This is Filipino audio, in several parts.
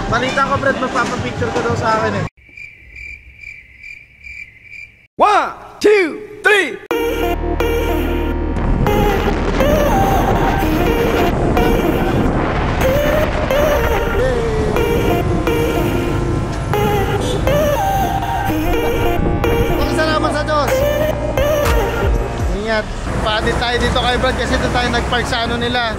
Balita ko, Brad, magpapapicture ka daw sa akin eh. 1, 2, 3. Salamat sa Diyos. Ingat. Paadit tayo dito kay Brad kasi doon tayo nagpark sa ano nila,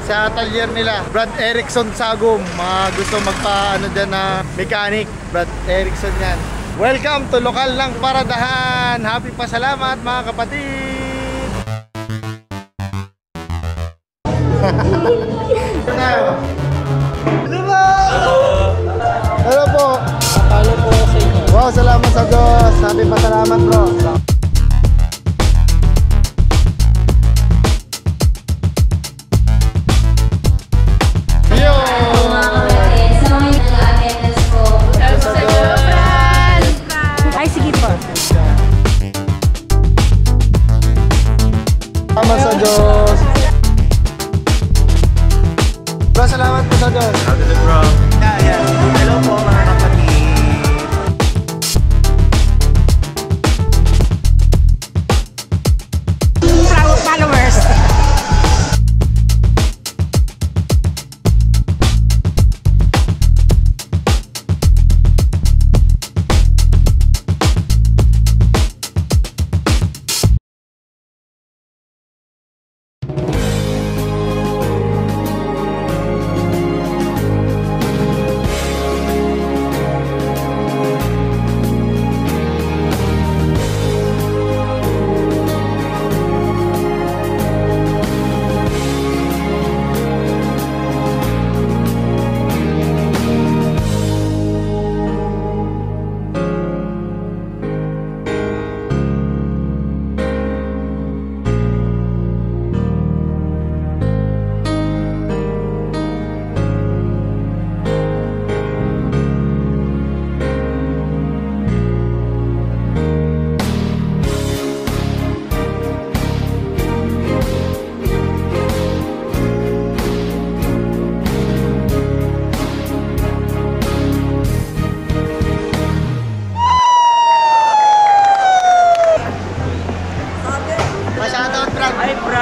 sa atelier nila. Brad Erickson Sagum. Mga gusto magpa ano dyan na mechanic. Brad Erickson yan. Welcome to Lokal ng Paradahan. Happy pasalamat mga kapatid. Hello po. Follow po sa inyo. Wow, salamat sa Diyos. Happy pasalamat bro. Salamat sa Diyos. Bro, salamat po sa Diyos. Bro. Yeah. Hello po mga kapatid. Followers.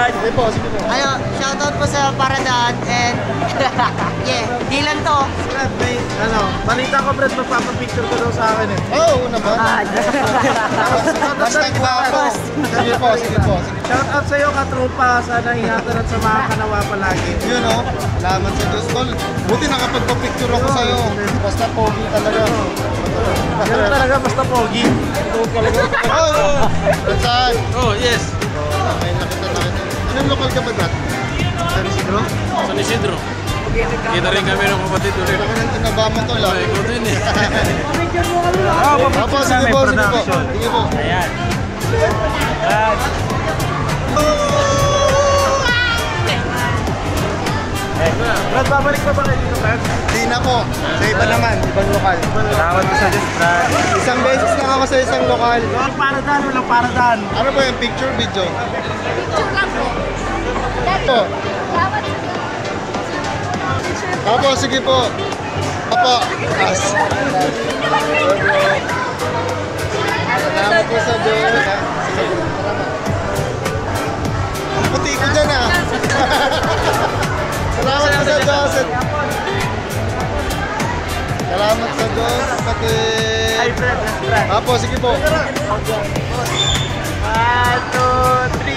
Sige po, sige po. Ayo, shoutout po sa Paradahan and yeah, Dylan to. Brad, may ano, balita ko Brad, magpapapicture ka daw sa akin eh. Oo naman. Basta po. Sige po, sige po. Shout out sa iyo katropa, sana ingatan at samahan ka nawa palagi. Yun o, salamat sa Diyos tol. Buti nakapagpa-picture ako sa'yo. Basta pogi talaga. Yan talaga, basta pogi. Ito talaga. Saan? Oh, yes. May nakita natin. Anong lokal ka ba, Brad? San Isidro? San Isidro. Kita rin kami ng kapatid ulit. Baka nang tinaba mo tol ah. Ikaw din eh. Opo, Sige po, sige po. Sige po. Ayan. Brad, babalik pa ba kayo dito, Brad? Di na po. Sa iba naman, ibang lokal. Salamat po sa Diyos, Brad. Isang beses lang ako sa isang lokal. Walang paradan, walang paradan. Ano po yung picture, video? Ito. Apo, sige po. Apo. As. Salamat po sa Diyos. Ang puti ko dyan ah. Salamat po sa Diyos. Salamat sa Diyos, kapatid. Hi, Brad. Brad. Apo, sige po. 1, 2, 3.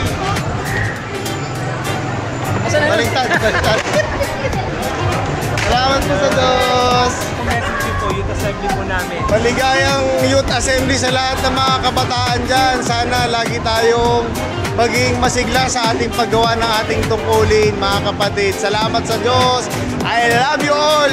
Baliktad, baliktad. Salamat po sa Diyos. Message po, youth assembly po namin. Maligayang youth assembly sa lahat ng mga kabataan dyan. Sana lagi tayong maging masigla sa ating paggawa ng ating tungkulin, mga kapatid. Salamat sa Diyos. I love you all.